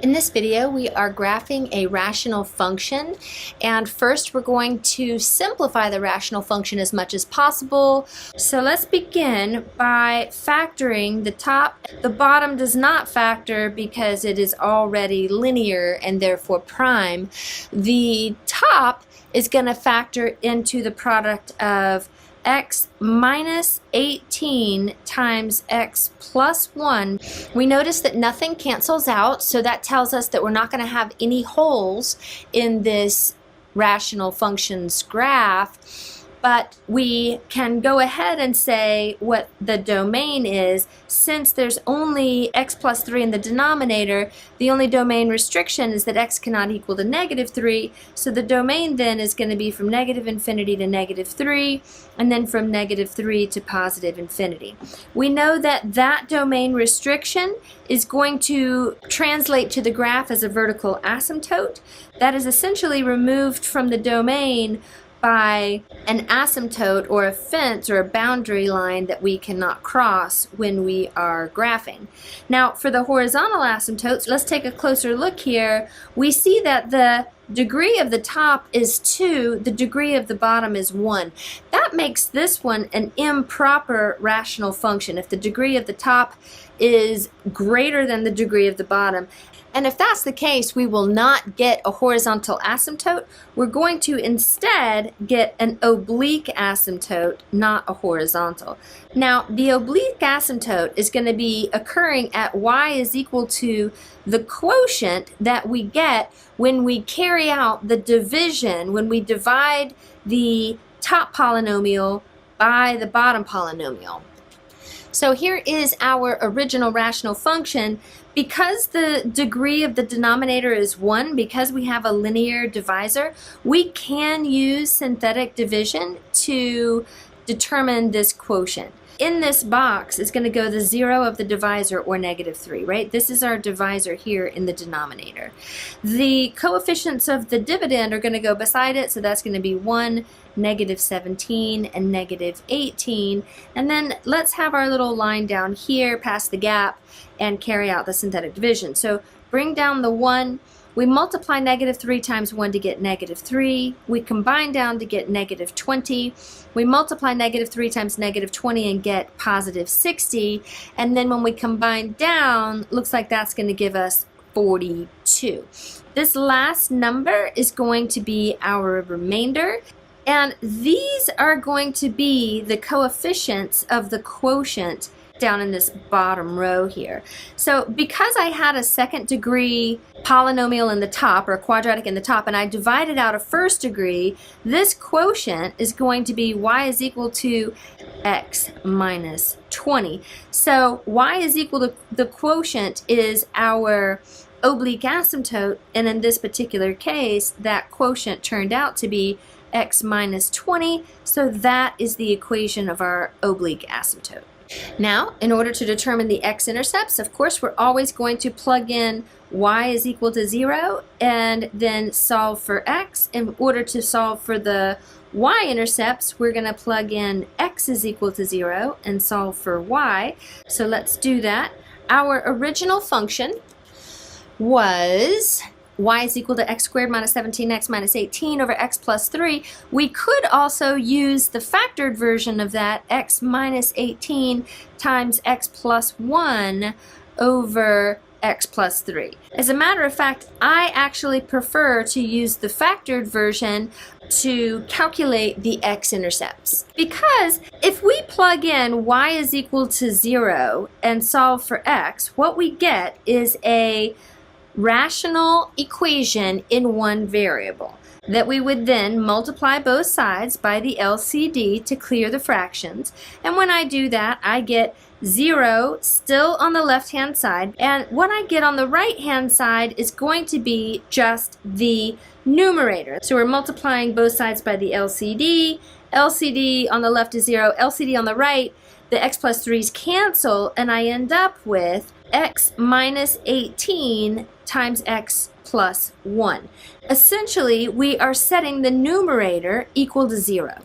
In this video, we are graphing a rational function, and first we're going to simplify the rational function as much as possible. So let's begin by factoring the top. The bottom does not factor because it is already linear and therefore prime. The top is going to factor into the product of x minus 18 times x plus 1. We notice that nothing cancels out, so that tells us that we're not going to have any holes in this rational function's graph. But we can go ahead and say what the domain is. Since there's only x plus 3 in the denominator, the only domain restriction is that x cannot equal to negative 3. So the domain then is going to be from negative infinity to negative 3, and then from negative 3 to positive infinity. We know that that domain restriction is going to translate to the graph as a vertical asymptote. That is essentially removed from the domain by an asymptote or a fence or a boundary line that we cannot cross when we are graphing. Now for the horizontal asymptotes, let's take a closer look here. We see that the degree of the top is 2, the degree of the bottom is 1. That makes this one an improper rational function if the degree of the top is greater than the degree of the bottom. And if that's the case, we will not get a horizontal asymptote. We're going to instead get an oblique asymptote, not a horizontal. Now, the oblique asymptote is going to be occurring at y is equal to the quotient that we get when we carry out the division, when we divide the top polynomial by the bottom polynomial. So here is our original rational function. Because the degree of the denominator is 1, because we have a linear divisor, we can use synthetic division to determine this quotient. In this box is going to go the 0 of the divisor, or negative 3, right? This is our divisor here in the denominator. The coefficients of the dividend are going to go beside it, so that's going to be 1, negative 17, and negative 18. And then let's have our little line down here past the gap and carry out the synthetic division. So bring down the 1. We multiply negative 3 times 1 to get negative 3. We combine down to get negative 20. We multiply negative 3 times negative 20 and get positive 60. And then when we combine down, looks like that's going to give us 42. This last number is going to be our remainder. And these are going to be the coefficients of the quotient down in this bottom row here. So because I had a second degree polynomial in the top, or a quadratic in the top, and I divided out a first degree, this quotient is going to be y is equal to x minus 20. So y is equal to, the quotient is our oblique asymptote, and in this particular case, that quotient turned out to be x minus 20, so that is the equation of our oblique asymptote. Now, in order to determine the x-intercepts, of course, we're always going to plug in y is equal to 0 and then solve for x. In order to solve for the y-intercepts, we're going to plug in x is equal to 0 and solve for y. So let's do that. Our original function was y is equal to x squared minus 17x minus 18 over x plus 3. We could also use the factored version of that, x minus 18 times x plus 1 over x plus 3. As a matter of fact, I actually prefer to use the factored version to calculate the x-intercepts. Because if we plug in y is equal to 0 and solve for x, what we get is a rational equation in one variable that we would then multiply both sides by the LCD to clear the fractions. And when I do that, I get 0 still on the left-hand side, and what I get on the right-hand side is going to be just the numerator. So we're multiplying both sides by the LCD. LCD on the left is 0, LCD on the right, the x plus 3's cancel, and I end up with x minus 18 times x plus 1. Essentially, we are setting the numerator equal to 0.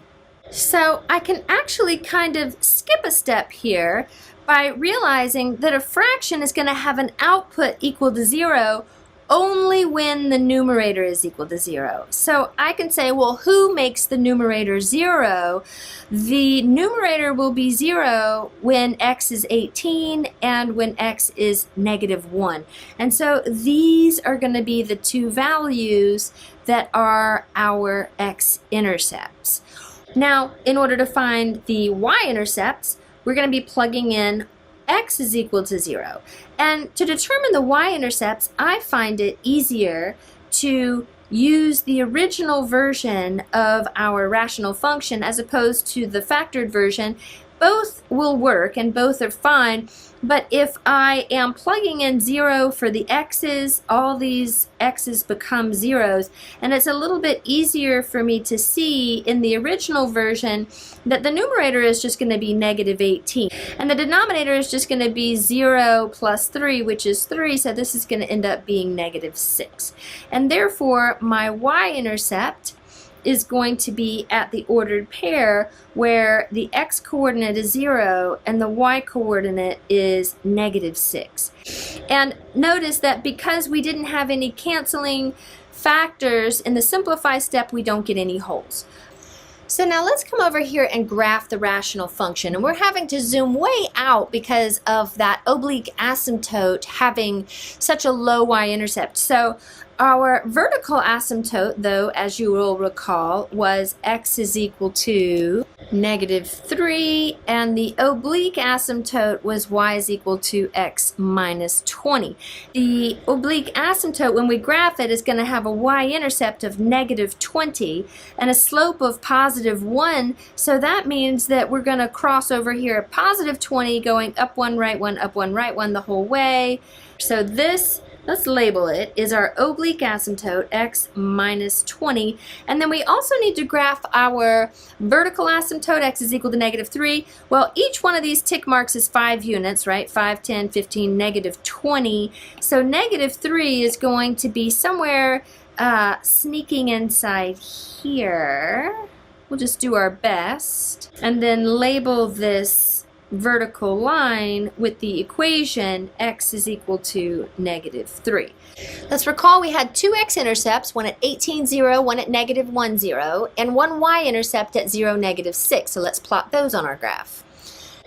So I can actually kind of skip a step here by realizing that a fraction is going to have an output equal to 0 only when the numerator is equal to 0. So I can say, well, who makes the numerator 0? The numerator will be 0 when x is 18 and when x is -1. And so these are going to be the two values that are our x-intercepts. Now, in order to find the y-intercepts, we're going to be plugging in x is equal to 0. And to determine the y-intercepts, I find it easier to use the original version of our rational function as opposed to the factored version. Both will work and both are fine, but if I am plugging in 0 for the x's, all these x's become zeros, and it's a little bit easier for me to see in the original version that the numerator is just going to be -18, and the denominator is just going to be 0 plus 3, which is 3, so this is going to end up being -6. And therefore, my y-intercept is going to be at the ordered pair where the x-coordinate is 0 and the y-coordinate is -6. And notice that because we didn't have any canceling factors in the simplify step, we don't get any holes. So now let's come over here and graph the rational function. And we're having to zoom way out because of that oblique asymptote having such a low y-intercept. So our vertical asymptote, though, as you will recall, was x is equal to -3, and the oblique asymptote was y is equal to x minus 20. The oblique asymptote, when we graph it, is going to have a y-intercept of -20 and a slope of +1, so that means that we're going to cross over here at +20, going up one, right one, up one, right one the whole way. So this, let's label it, is our oblique asymptote, x minus 20. And then we also need to graph our vertical asymptote, x is equal to -3. Well, each one of these tick marks is 5 units, right? 5, 10, 15, -20. So -3 is going to be somewhere sneaking inside here. We'll just do our best. And then label this vertical line with the equation x is equal to -3. Let's recall we had two x-intercepts, one at 18, 0, one at -1, 0, and one y-intercept at 0, -6. So let's plot those on our graph.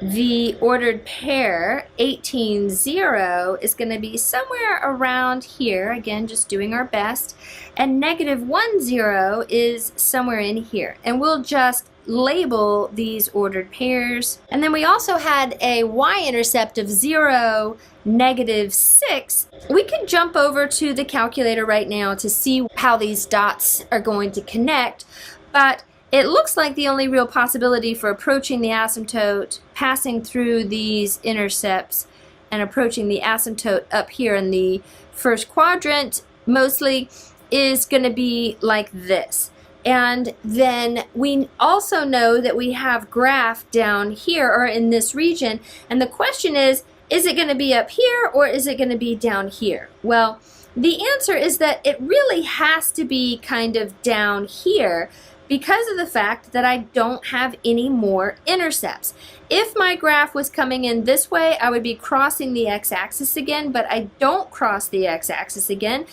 The ordered pair, 18, 0, is going to be somewhere around here, again just doing our best, and -1, 0 is somewhere in here. And we'll just label these ordered pairs. And then we also had a y-intercept of 0, -6. We can jump over to the calculator right now to see how these dots are going to connect, but it looks like the only real possibility for approaching the asymptote, passing through these intercepts, and approaching the asymptote up here in the first quadrant mostly is going to be like this. And then we also know that we have graph down here or in this region, and the question is it going to be up here or is it going to be down here? Well, the answer is that it really has to be kind of down here because of the fact that I don't have any more intercepts. If my graph was coming in this way, I would be crossing the x-axis again, but I don't cross the x-axis again.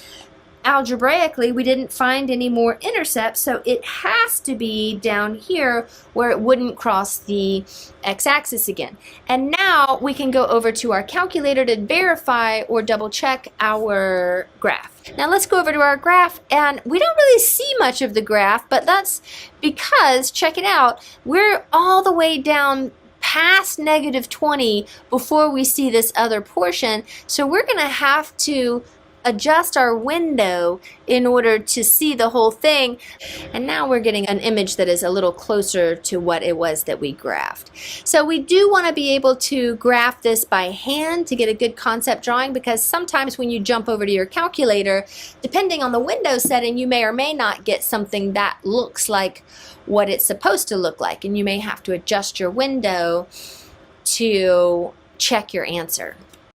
Algebraically, we didn't find any more intercepts, so it has to be down here where it wouldn't cross the x-axis again. And now we can go over to our calculator to verify or double check our graph. Now let's go over to our graph, and we don't really see much of the graph, but that's because, check it out, we're all the way down past -20 before we see this other portion, so we're going to have to adjust our window in order to see the whole thing. And now we're getting an image that is a little closer to what it was that we graphed. So we do want to be able to graph this by hand to get a good concept drawing, because sometimes when you jump over to your calculator, depending on the window setting, you may or may not get something that looks like what it's supposed to look like, and you may have to adjust your window to check your answer.